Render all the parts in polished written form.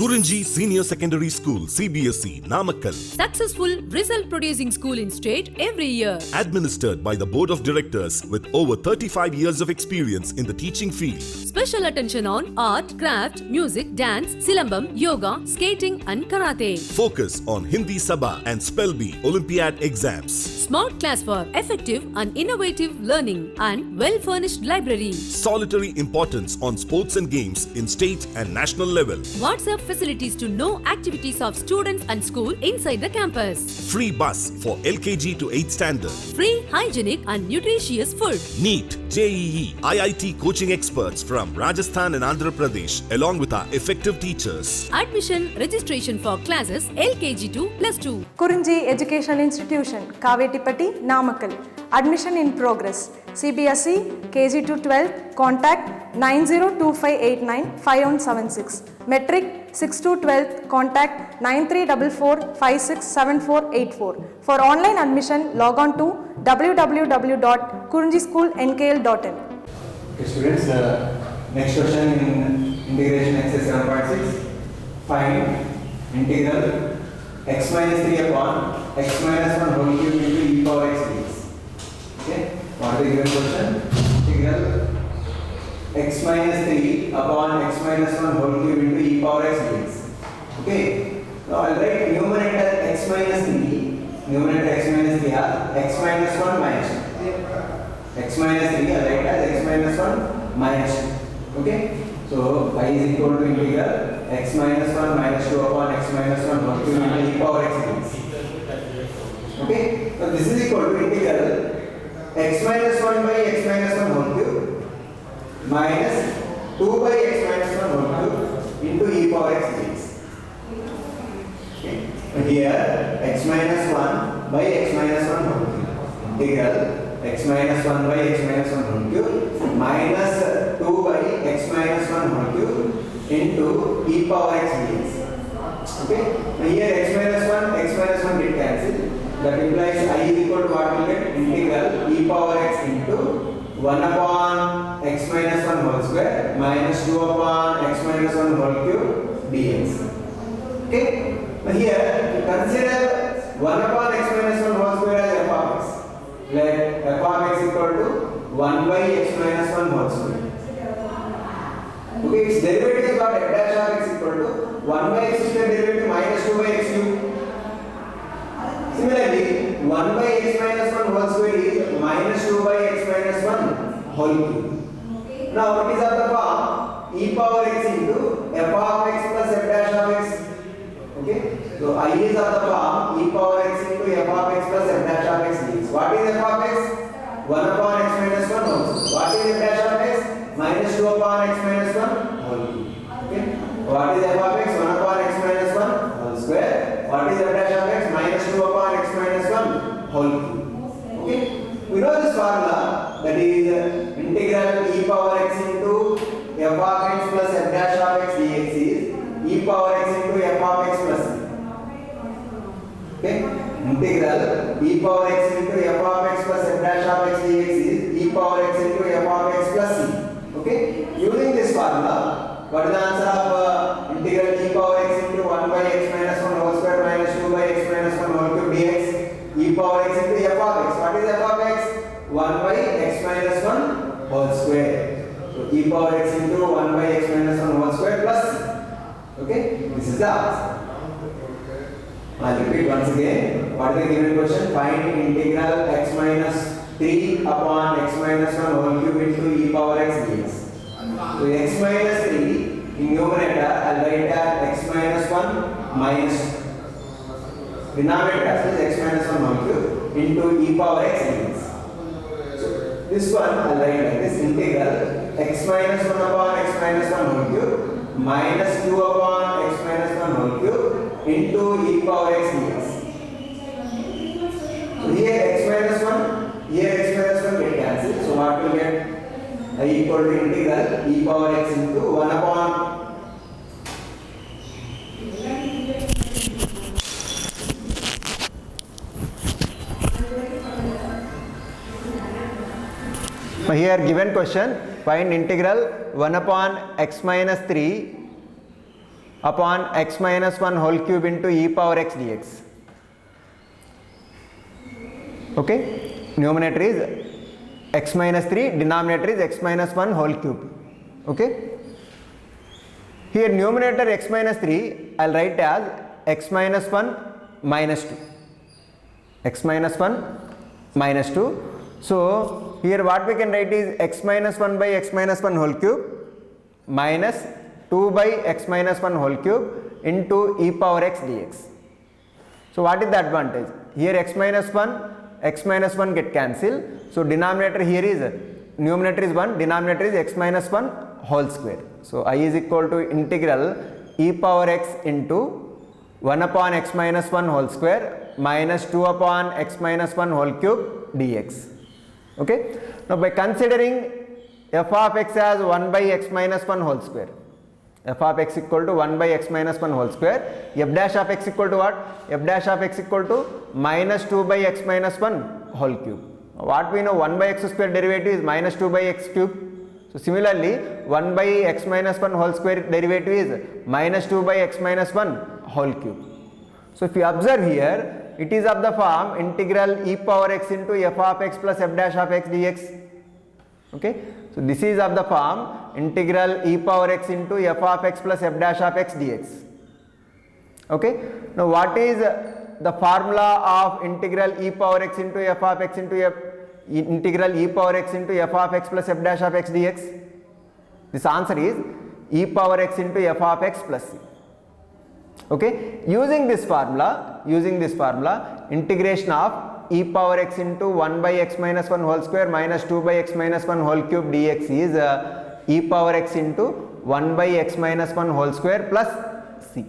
Kurunji Senior Secondary School, CBSE, Namakkal. Successful result producing school in state every year. Administered by the Board of Directors with over 35 years of experience in the teaching field. Special attention on art, craft, music, dance, silambam, yoga, skating and karate. Focus on Hindi Sabha and Spell Bee Olympiad exams. Smart class for effective and innovative learning and well-furnished library. Solitary importance on sports and games in state and national level. WhatsApp facilities to know activities of students and school inside the campus. Free bus for LKG to 8th standard. Free, hygienic and nutritious food. NEET, JEE, IIT coaching experts from Rajasthan and Andhra Pradesh along with our effective teachers. Admission registration for classes LKG to +2. Kurunji Education Institution, Kavetipatti, Namakkal. Admission in progress. CBSE, KG to 12, contact 9025895176. Metric 6 to 12, contact 9344567484. For online admission, log on to www.kurunjischoolnkl.in. Okay, students, next question in integration exercise 7.6. Find integral x minus 3 upon x minus 1 whole cube into e power x dx. Okay, what is the given question? Integral x minus 3 upon x minus 1 whole cube into e power x dx. Okay, now I'll write numerator x minus 3, numerator x minus 3 are x minus 1 minus 2. X minus 3 I'll write as x minus 1 minus 2. Okay, so y is equal to integral x minus 1 minus 2 upon x minus 1 whole cube into e power x dx. Okay, so this is equal to integral x minus 1 by x minus 1 whole cube minus 2 by x minus 1 whole cube into e power x dx. Okay, here x minus 1 by x minus 1 whole cube integral x minus 1 by x minus 1 whole cube minus 2 by x minus 1 whole cube into e power x dx. Okay, here x minus 1 get cancelled. That implies I is equal to what will get integral e power x into 1 upon x minus 1 whole square minus 2 upon x minus 1 whole cube dx. Okay, here consider 1 upon x minus 1 whole square as f of x. Let f of x equal to 1 by x minus 1 whole square. Okay, its derivative is what f dash of x equal to 1 by x square derivative minus 2 by x cube. Similarly, 1 by x minus 1 whole square is minus 2 by x minus 1 whole cube. Now, it is of the form e power x into f of x plus f dash of x. Okay, so I is of the form e power x into f of x plus f dash of x dx. What is f of x? 1 upon x minus 1 whole square. What is f dash of x? Minus 2 upon x minus 1 whole cube. Okay, what is f of x? 1 upon x minus 1 whole square. What is f dash of x? Minus 2 upon x minus 1 whole cube. Okay, we know this formula, that is integral e power x into f of x plus f dash of x dx is e power x into f of x plus c. Okay, integral e power x into f of x plus f dash of x dx is e power x into f of x plus c. Okay, using this formula, what is the answer of integral e power x into 1 by x minus 1 whole square minus 2 by x minus 1 whole cube dx? E power x into f of x. What is f of x? 1 by x minus 1 whole square. So e power x into 1 by x minus 1 whole square plus c. Okay, this is the answer. I'll repeat once again. What is the given question? Find integral x minus 3 upon x minus 1 whole cube into e power x dx. So x minus 3 in numerator I'll write as x minus 1 minus denominator as x minus 1 whole cube into e power x dx. So this one I'll write like this: integral x minus 1 upon x minus 1 whole cube minus 2 upon x minus 1 whole cube into e power x dx. So here x minus 1, here x minus 1 get cancelled. So what will get? I equal to integral e power x into 1 upon here given question, find integral 1 upon x minus 3 upon x minus 1 whole cube into e power x dx. Okay, numerator is x minus 3, denominator is x minus 1 whole cube. Okay, here numerator x minus 3 I will write as x minus 1 minus 2, x minus 1 minus 2. So here what we can write is x minus 1 by x minus 1 whole cube minus 2 by x minus 1 whole cube into e power x dx. So what is the advantage? Here x minus 1 get cancelled. So denominator here is, numerator is 1, denominator is x minus 1 whole square. So I is equal to integral e power x into 1 upon x minus 1 whole square minus 2 upon x minus 1 whole cube dx. Okay. Now by considering f of x as 1 by x minus 1 whole square, f of x equal to 1 by x minus 1 whole square, f dash of x equal to what? F dash of x equal to minus 2 by x minus 1 whole cube. What we know, 1 by x square derivative is minus 2 by x cube. So similarly 1 by x minus 1 whole square derivative is minus 2 by x minus 1 whole cube. So if you observe here, it is of the form integral e power x into f of x plus f dash of x dx. Okay, so this is of the form integral e power x into f of x plus f dash of x dx. Okay, now what is the formula of integral e power x into f of x into f, integral e power x into f of x plus f dash of x dx? This answer is e power x into f of x plus c. Okay, using this formula, integration of e power x into 1 by x minus 1 whole square minus 2 by x minus 1 whole cube dx is e power x into 1 by x minus 1 whole square plus c.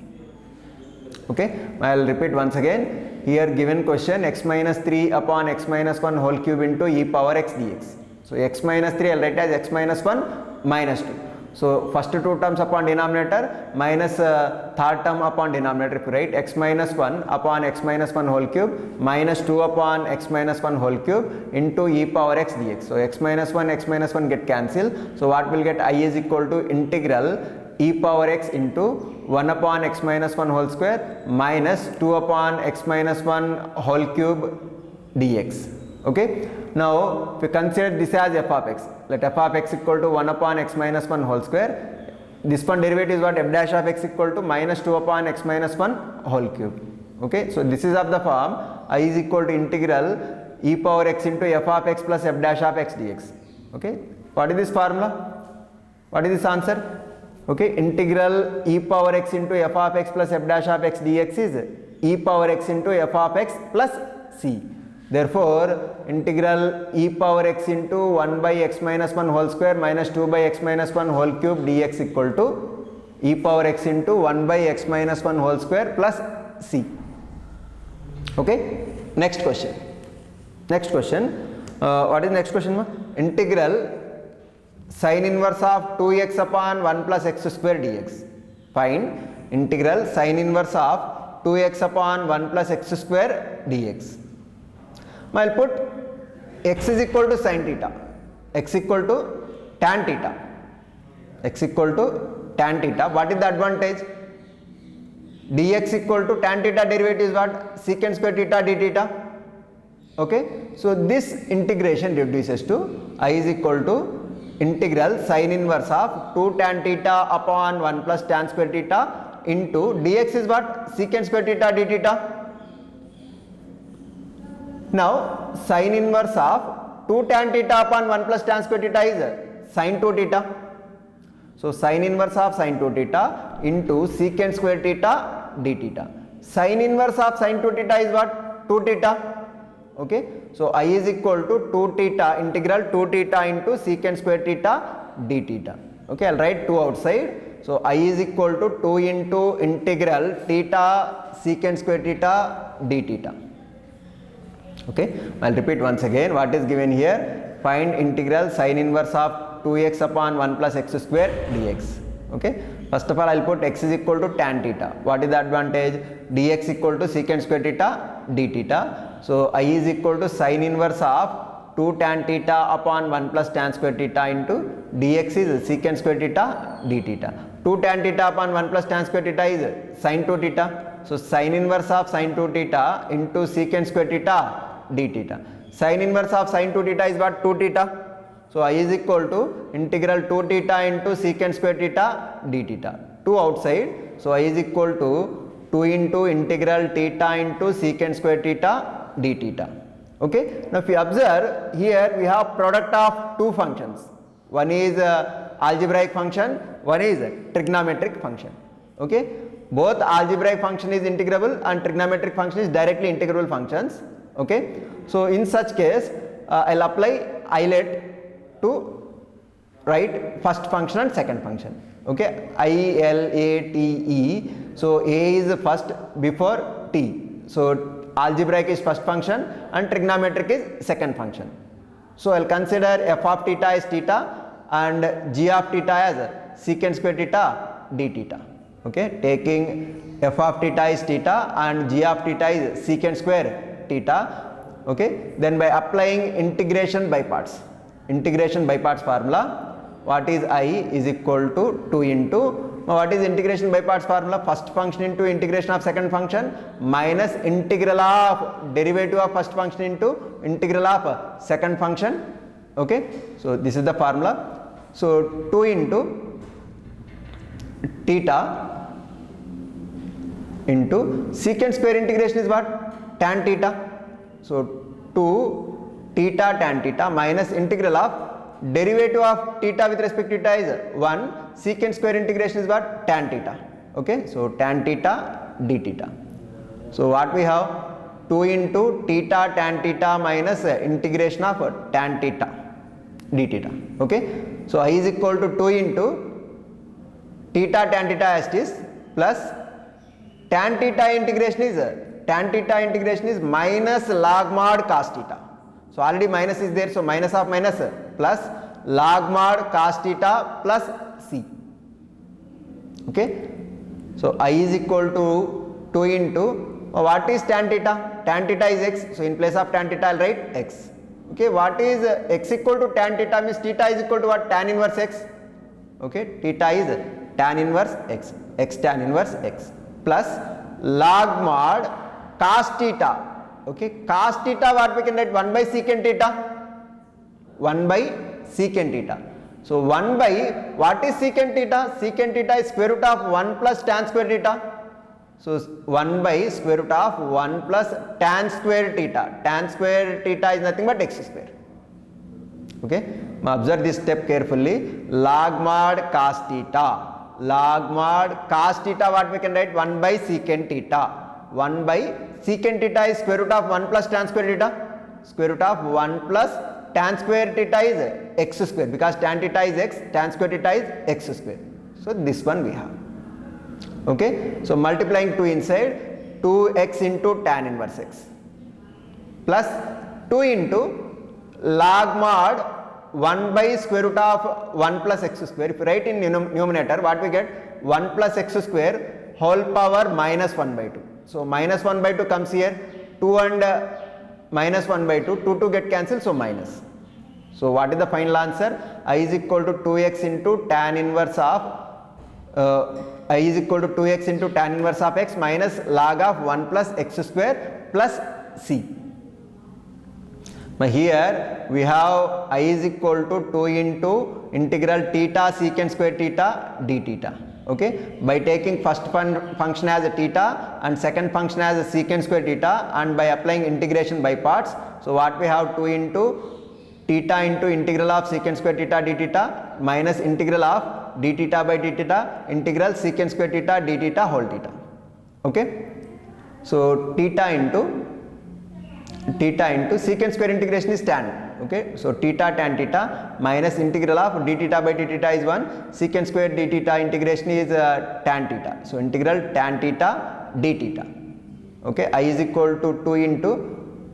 Okay, I will repeat once again. Here given question, x minus 3 upon x minus 1 whole cube into e power x dx. So x minus 3 I will write as x minus 1 minus 2. So first two terms upon denominator minus third term upon denominator. If you write x minus 1 upon x minus 1 whole cube minus 2 upon x minus 1 whole cube into e power x dx. So x minus 1 get cancelled. So what will get? I is equal to integral e power x into 1 upon x minus 1 whole square minus 2 upon x minus 1 whole cube dx. Okay, now if we consider this as f of x, let f of x equal to 1 upon x minus 1 whole square. This one derivative is what? F dash of x equal to minus 2 upon x minus 1 whole cube. Okay, so this is of the form I is equal to integral e power x into f of x plus f dash of x dx. Okay, what is this formula? What is this answer? Okay, integral e power x into f of x plus f dash of x dx is e power x into f of x plus c. Therefore, integral e power x into 1 by x minus 1 whole square minus 2 by x minus 1 whole cube dx equal to e power x into 1 by x minus 1 whole square plus c. Okay, next question. What is next question? Integral sin inverse of 2x upon 1 plus x square dx. Find integral sin inverse of 2x upon 1 plus x square dx. I will put x is equal to sin theta, x equal to tan theta, x equal to tan theta. What is the advantage? Dx equal to tan theta derivative is what? Secant square theta d theta. Okay, so this integration reduces to I is equal to integral sin inverse of 2 tan theta upon 1 plus tan square theta into dx is what? Secant square theta d theta. Now sin inverse of 2 tan theta upon 1 plus tan square theta is sin 2 theta. So sin inverse of sin 2 theta into secant square theta d theta. Sin inverse of sin 2 theta is what? 2 theta. Okay, so I is equal to 2 theta integral 2 theta into secant square theta d theta. Okay, I will write 2 outside. So I is equal to 2 into integral theta secant square theta d theta. Okay, I will repeat once again what is given here. Find integral sin inverse of 2x upon 1 plus x square dx. Okay, first of all I will put x is equal to tan theta. What is the advantage? Dx equal to secant square theta d theta. So I is equal to sin inverse of 2 tan theta upon 1 plus tan square theta into dx is secant square theta d theta. 2 tan theta upon 1 plus tan square theta is sin 2 theta. So sin inverse of sin 2 theta into secant square theta d theta. Sin inverse of sin 2 theta is what? 2 theta. So I is equal to integral 2 theta into secant square theta d theta. 2 outside. So I is equal to 2 into integral theta into secant square theta d theta. Okay. Now if you observe here, we have product of two functions. One is algebraic function, one is trigonometric function. Okay. Both algebraic function is integrable and trigonometric function is directly integrable functions. Okay. So in such case, I'll apply ILATE to write first function and second function. Okay. ILATE. So A is first before T. So algebraic is first function and trigonometric is second function. So I'll consider f of theta as theta and g of theta as secant square theta d theta. Okay, taking f of theta is theta and g of theta is secant square theta. Okay, then by applying integration by parts formula, what is I is equal to 2 into, what is integration by parts formula? First function into integration of second function minus integral of derivative of first function into integral of second function. Okay, so this is the formula. So 2 into theta into secant square integration is what? Tan theta. So 2 theta tan theta minus integral of derivative of theta with respect to theta is 1, secant square integration is what? Tan theta. Okay, so tan theta d theta. So what we have? 2 into theta tan theta minus integration of tan theta d theta. Okay, so I is equal to 2 into theta tan theta as it is plus tan theta integration is minus log mod cos theta. So already minus is there, so minus of minus plus log mod cos theta plus c. Okay, so I is equal to 2 into what is tan theta? Tan theta is x, so in place of tan theta I'll write x. Okay, what is x equal to tan theta? Means theta is equal to what? Tan inverse x. Okay, theta is tan inverse x, x tan inverse x plus log mod cos theta. Okay, cos theta what we can write? 1 by secant theta. 1 by secant theta. So 1 by what is secant theta? Secant theta is square root of 1 plus tan square theta. So 1 by square root of 1 plus tan square theta. Tan square theta is nothing but x square. Okay, now observe this step carefully. Log mod cos theta. Log mod cos theta what we can write? 1 by secant theta. 1 by secant theta is square root of 1 plus tan square theta. Square root of 1 plus tan square theta is x square, because tan theta is x, tan square theta is x square. So this one we have. Okay, so multiplying 2 inside, 2x into tan inverse x plus 2 into log mod 1 by square root of 1 plus x square. If you write in numerator, what we get? 1 plus x square whole power minus 1 by 2. So minus 1 by 2 comes here, 2 and minus 1 by 2, 2 get cancelled, so minus. So what is the final answer? I is equal to 2x into tan inverse of I is equal to 2x into tan inverse of x minus log of 1 plus x square plus c. Now here we have I is equal to 2 into integral theta secant square theta d theta. Okay, by taking first function as a theta and second function as a secant square theta and by applying integration by parts, so what we have? 2 into theta into integral of secant square theta d theta minus integral of d theta by d theta integral secant square theta d theta whole theta. Okay, so theta into secant square integration is tan. Okay, so theta tan theta minus integral of d theta by d theta is 1, secant square d theta integration is tan theta. So integral tan theta d theta. Okay, I is equal to 2 into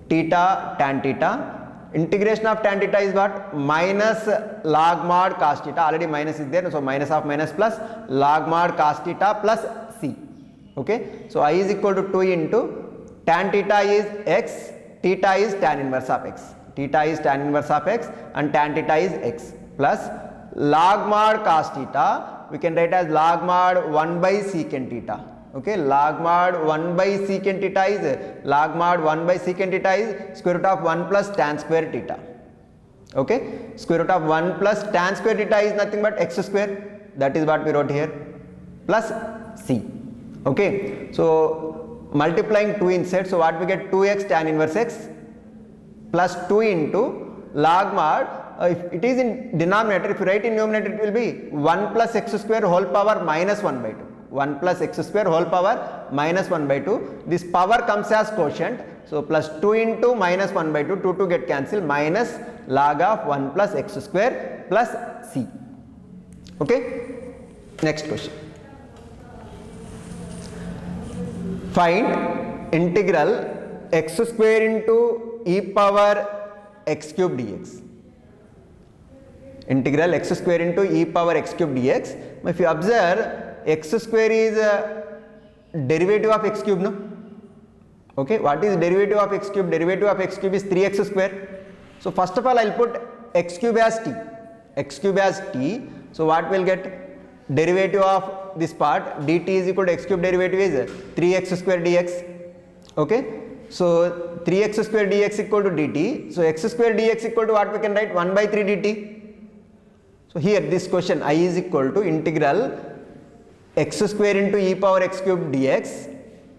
theta tan theta. Integration of tan theta is what? Minus log mod cos theta. Already minus is there, so minus of minus plus log mod cos theta plus c. Okay, so I is equal to 2 into tan theta is x, theta is tan inverse of x. Theta is tan inverse of x and tan theta is x plus log mod cos theta we can write as log mod 1 by secant theta. Okay, log mod 1 by secant theta is log mod 1 by secant theta is square root of 1 plus tan square theta. Okay, square root of 1 plus tan square theta is nothing but x square, that is what we wrote here, plus c. Okay, so multiplying 2 inside, so what we get, 2x tan inverse x plus 2 into log mod, if it is in denominator, if you write in numerator, it will be 1 plus x square whole power minus 1 by 2. 1 plus x square whole power minus 1 by 2. This power comes as quotient. So plus 2 into minus 1 by 2, 2 get cancelled, minus log of 1 plus x square plus c. Okay, next question. Find integral x square into e power x cube dx. Integral x square into e power x cube dx. If you observe, x square is derivative of x cube, no? Okay, what is derivative of x cube? Derivative of x cube is 3x square. So first of all, I will put x cube as t. X cube as t. So what will get? Derivative of this part dt is equal to x cube derivative is 3x square dx. Okay, so 3x square dx equal to dt. So x square dx equal to what we can write? 1 by 3 dt. So here this question I is equal to integral x square into e power x cube dx.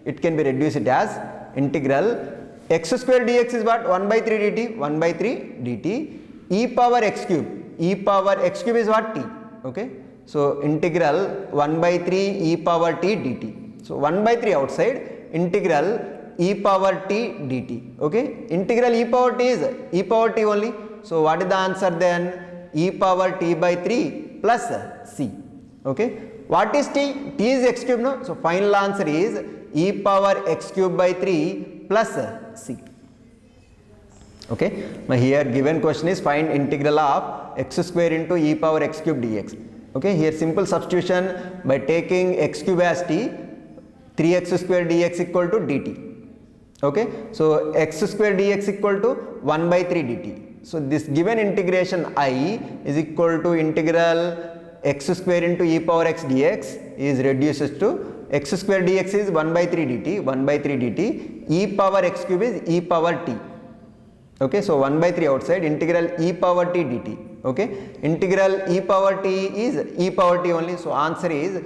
It can be reduced as integral x square dx is what? 1 by 3 dt. 1 by 3 dt. E power x cube. E power x cube is what? T. Okay. So integral 1 by 3 e power t dt. So 1 by 3 outside, integral e power t dt. Okay. Integral e power t is e power t only. So what is the answer then? E power t by 3 plus c. Okay. What is t? T is x cube, no? So final answer is e power x cube by 3 plus c. Okay. Now here given question is find integral of x square into e power x cube dx. Okay. Here simple substitution by taking x cube as t, 3x square dx equal to dt. Okay. So x square dx equal to 1 by 3 dt. So this given integration I is equal to integral x square into e power x dx is reduces to x square dx is 1 by 3 dt, 1 by 3 dt, e power x cube is e power t. Okay, so 1 by 3 outside, integral e power t dt. Okay, integral e power t is e power t only, so answer is e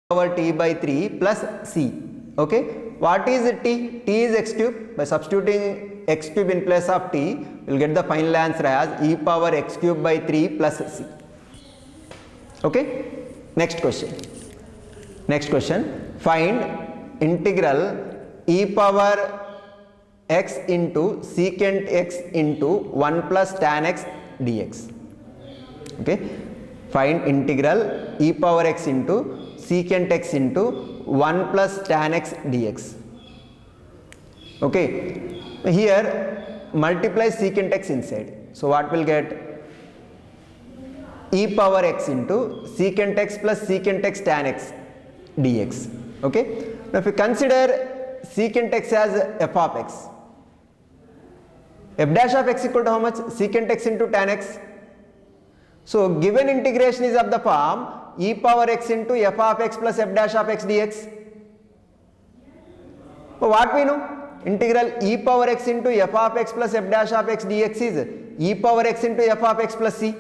power t by 3 plus c. Okay, what is t? T is x cube. By substituting x cube in place of t, we will get the final answer as e power x cube by 3 plus c. Okay, next question. Next question, find integral e power x into secant x into 1 plus tan x dx. Okay, find integral e power x into secant x into 1 plus tan x dx. Okay, here multiply secant x inside. So what will get? E power x into secant x plus secant x tan x dx. Okay. Now if you consider secant x as f of x, f dash of x equal to how much? Secant x into tan x. So given integration is of the form e power x into f of x plus f dash of x dx. So what we know? Integral e power x into f of x plus f dash of x dx is e power x into f of x plus c.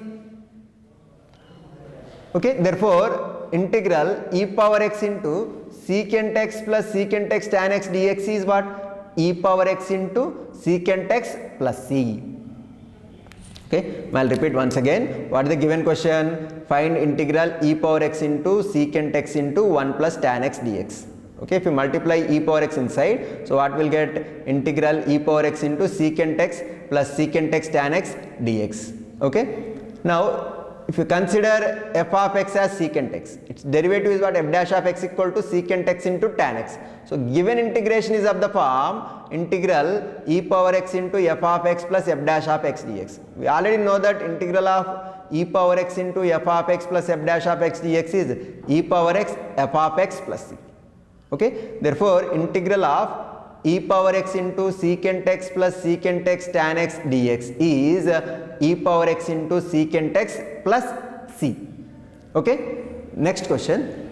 Okay, therefore integral e power x into secant x plus secant x tan x dx is what? E power x into secant x plus c. Okay, I will repeat once again. What is the given question? Find integral e power x into secant x into 1 plus tan x dx. Okay, if you multiply e power x inside, so what will get? Integral e power x into secant x plus secant x tan x dx. Okay, now if you consider f of x as secant x, its derivative is what? F dash of x equal to secant x into tan x. So given integration is of the form integral e power x into f of x plus f dash of x dx. We already know that integral of e power x into f of x plus f dash of x dx is e power x f of x plus c. Okay, therefore integral of e power x into secant x plus secant x tan x dx is e power x into secant x plus c. Okay, Next question.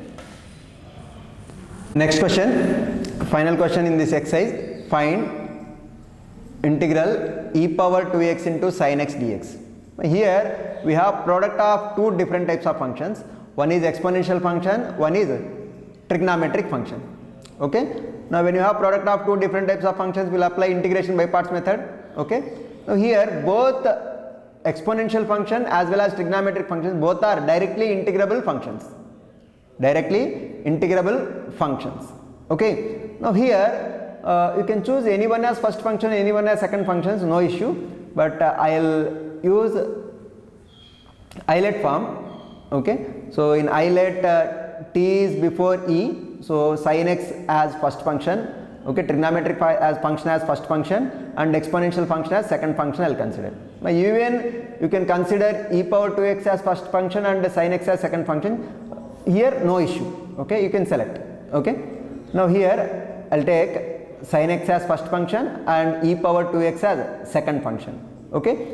Next question, final question in this exercise. Find integral e power 2x into sin x dx. Here we have product of two different types of functions. One is exponential function, one is trigonometric function. Okay. Now when you have product of two different types of functions, we'll apply integration by parts method. Okay. Now here both exponential function as well as trigonometric functions, both are directly integrable functions. Directly integrable functions. Okay. Now here you can choose anyone as first function, anyone as second functions, no issue. But I'll use islet form. Okay. So in islet t is before e, so sin x as first function. Okay, trigonometric as function as first function and exponential function as second function I'll consider. Now even you can consider e power 2x as first function and sin x as second function. Here no issue. Okay, you can select. Okay. Now here I'll take sin x as first function and e power 2x as second function. Okay.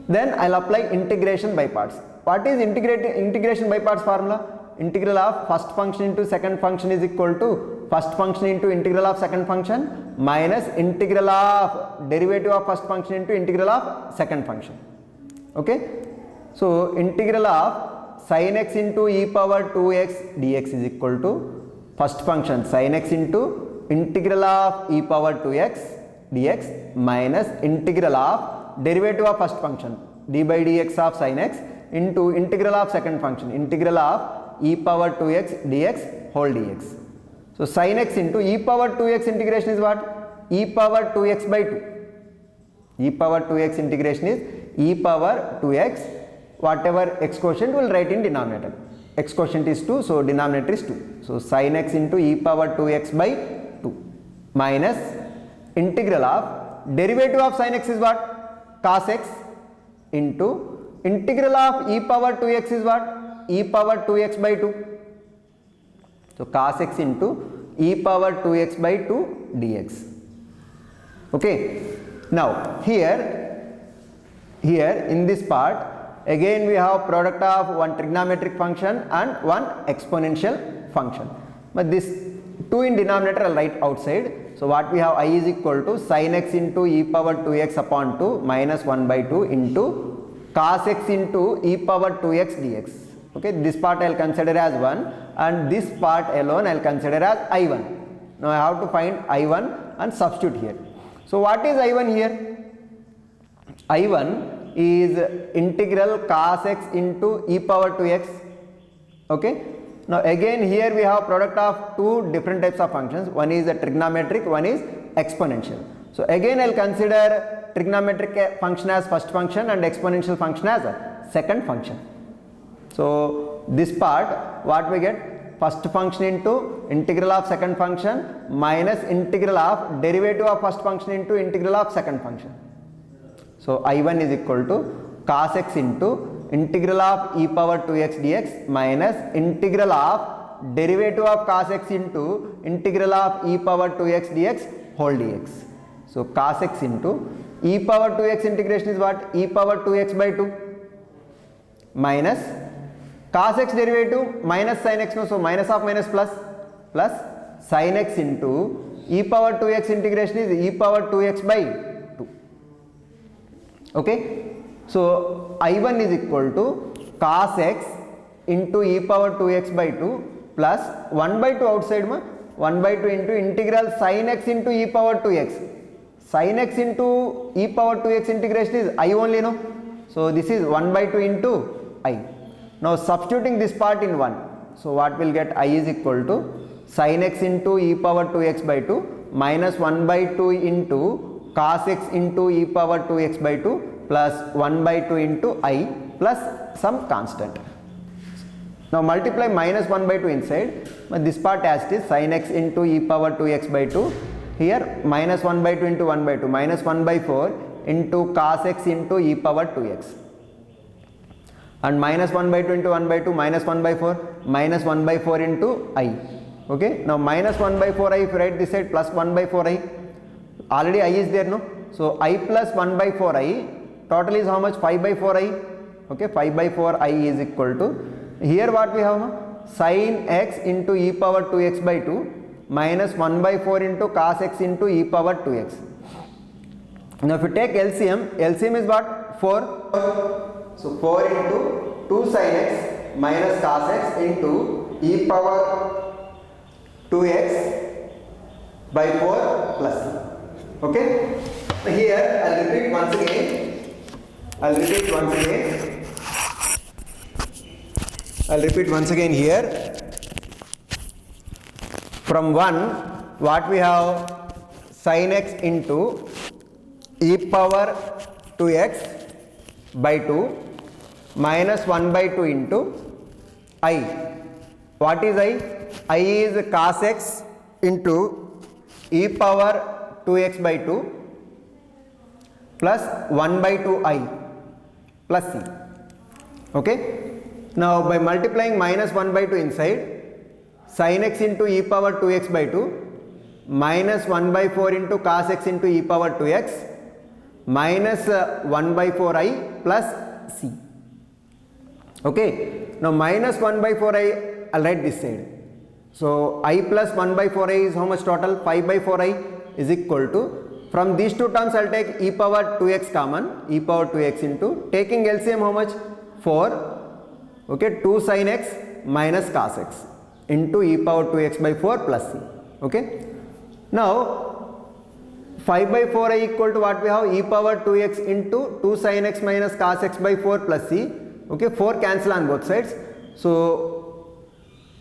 Then I'll apply integration by parts. What is integration by parts formula? Integral of first function into second function is equal to first function into integral of second function minus integral of derivative of first function into integral of second function. Okay. So integral of sin x into e power 2x dx is equal to first function sin x into integral of e power 2x dx minus integral of derivative of first function d by dx of sin x into integral of second function integral of e power 2x dx whole dx. So sin x into e power 2x integration is what? E power 2x by 2. E power 2x integration is e power 2x, whatever x quotient will write in denominator. X quotient is 2, so denominator is 2. So sin x into e power 2x by 2 minus integral of derivative of sin x is what? Cos x into integral of e power 2x is what? E power 2x by 2. So cos x into e power 2x by 2 dx. Okay. Now here in this part again we have product of one trigonometric function and one exponential function. But this 2 in denominator I'll write outside. So what we have, I is equal to sin x into e power 2x upon 2 minus 1 by 2 into cos x into e power 2x dx. Okay, this part I will consider as 1 and this part alone I will consider as I1. Now I have to find I1 and substitute here. So what is I1 here? I1 is integral cos x into e power 2x. Okay. Now again here we have product of two different types of functions. One is a trigonometric, one is exponential. So again I will consider trigonometric function as first function and exponential function as a second function. So this part what we get, first function into integral of second function minus integral of derivative of first function into integral of second function. So I1 is equal to cos x into integral of e power 2x dx minus integral of derivative of cos x into integral of e power 2x dx whole dx. So cos x into e power 2x integration is what? E power 2x by 2 minus cos x derivative minus sin x, no, so minus of minus plus sin x into e power 2x integration is e power 2x by 2. Okay. So I1 is equal to cos x into e power 2x by 2 plus 1 by 2 outside 1 by 2 into integral sin x into e power 2x. Sin x into e power 2x integration is I only, no. So this is 1 by 2 into I. Now substituting this part in 1. So what will get? I is equal to sin x into e power 2x by 2 minus 1 by 2 into cos x into e power 2x by 2 plus 1 by 2 into I plus some constant. Now multiply minus 1 by 2 inside, but this part as it is sin x into e power 2x by 2, here minus 1 by 2 into 1 by 2 minus 1 by 4 into cos x into e power 2x, and minus 1 by 2 into 1 by 2 minus 1 by 4 minus 1 by 4 into I. Okay. Now minus 1 by 4I, if you write this side plus 1 by 4I, already I is there, no. So I plus 1 by 4I, total is how much? 5 by 4I. Okay, 5 by 4I is equal to, here what we have, sin x into e power 2x by 2 minus 1 by 4 into cos x into e power 2x. Now if you take LCM is what? 4. So 4 into 2 sin x minus cos x into e power 2x by 4 plus c. Okay? Here I'll repeat once again. I'll repeat once again here. From 1, what we have? Sin x into e power 2x by 2 minus 1 by 2 into I. What is I? I is cos x into e power 2x by 2 plus 1 by 2 I plus c. Okay? Now by multiplying minus 1 by 2 inside, sin x into e power 2x by 2 minus 1 by 4 into cos x into e power 2x minus 1 by 4 I plus c. Okay? Now minus 1 by 4 I, I'll write this side. So I plus 1 by 4 I is how much total? 5 by 4 I is equal to, from these two terms I'll take e power 2x common, e power 2x into, taking LCM how much? 4. Okay, 2 sin x minus cos x into e power 2x by 4 plus c. Okay. Now 5 by 4 I equal to what we have? E power 2x into 2 sin x minus cos x by 4 plus c. Okay, 4 cancel on both sides. So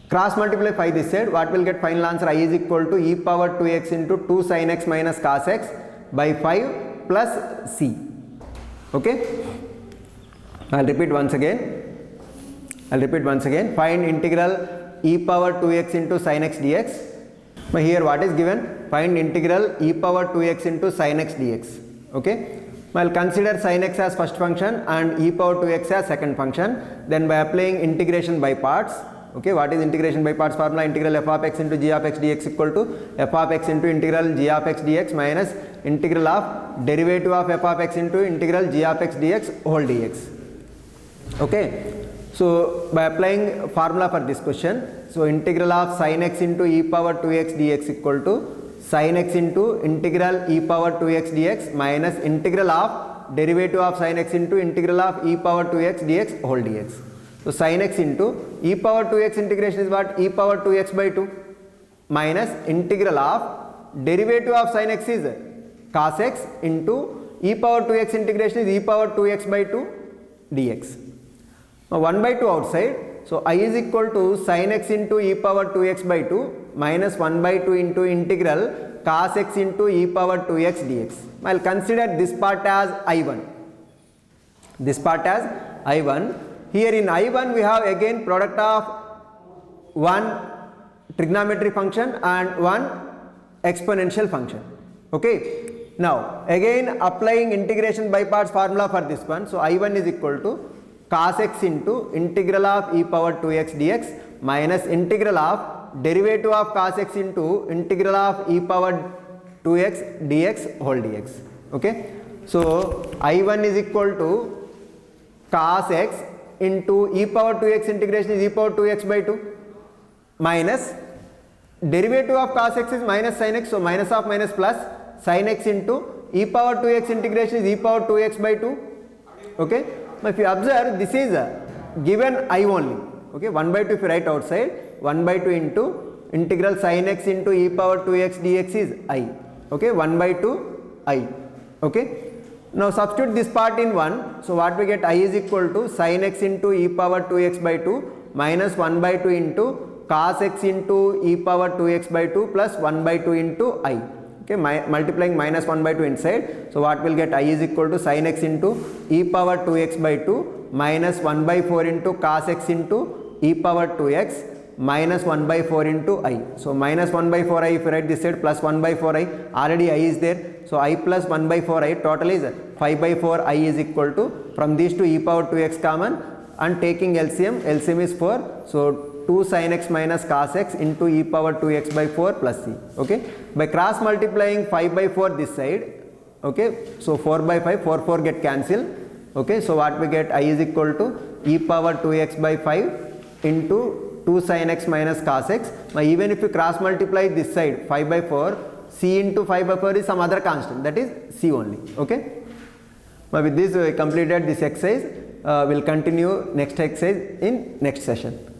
cross multiply 5 this side. What will get final answer? I is equal to e power 2x into 2 sin x minus cos x by 5 plus c. Okay. I'll repeat once again. Find integral e power 2x into sin x dx. But here what is given? Find integral e power 2x into sin x dx. Okay. I'll consider sin x as first function and e power 2x as second function. Then by applying integration by parts. Okay. What is integration by parts formula? Integral f of x into g of x dx equal to f of x into integral g of x dx minus integral of derivative of f of x into integral g of x dx whole dx. Okay. So by applying formula for this question, so integral of sin x into e power 2x dx equal to sin x into integral e power 2x dx minus integral of derivative of sin x into integral of e power 2x dx whole dx. So sin x into e power 2x integration is what? E power 2x by 2 minus integral of derivative of sin x is cos x into e power 2x integration is e power 2x by 2 dx. Now 1 by 2 outside, so I is equal to sin x into e power 2x by 2 minus 1 by 2 into integral cos x into e power 2x dx. I'll consider this part as I1. Here in I1 we have again product of one trigonometry function and one exponential function. Okay. Now again applying integration by parts formula for this one. So I1 is equal to cos x into integral of e power 2x dx minus integral of derivative of cos x into integral of e power 2x dx whole dx. Okay. So I1 is equal to cos x into e power 2x integration is e power 2x by 2 minus derivative of cos x is minus sin x, so minus of minus plus sin x into e power 2x integration is e power 2x by 2. Okay. If you observe, this is given I only. Okay. 1 by 2 if you write outside, 1 by 2 into integral sin x into e power 2x dx is I. Okay. 1 by 2 I. Okay. Now substitute this part in 1. So what we get? I is equal to sin x into e power 2x by 2 minus 1 by 2 into cos x into e power 2x by 2 plus 1 by 2 into I. Okay, multiplying minus 1 by 2 inside. So what will get? I is equal to sin x into e power 2x by 2 minus 1 by 4 into cos x into e power 2x minus 1 by 4 into I. So minus 1 by 4 I, if you write this side, plus 1 by 4 I, already I is there. So I plus 1 by 4 I, total is 5 by 4 I is equal to, from these two e power 2x common and taking LCM is 4. So 2 sin x minus cos x into e power 2x by 4 plus c. Okay. By cross multiplying 5 by 4 this side. Okay. So 4 by 5, 4 get cancelled. Okay. So what we get? I is equal to e power 2x by 5 into 2 sin x minus cos x. Now even if you cross multiply this side 5 by 4, c into 5 by 4 is some other constant, that is c only. Okay. Now with this we completed this exercise. We'll continue next exercise in next session.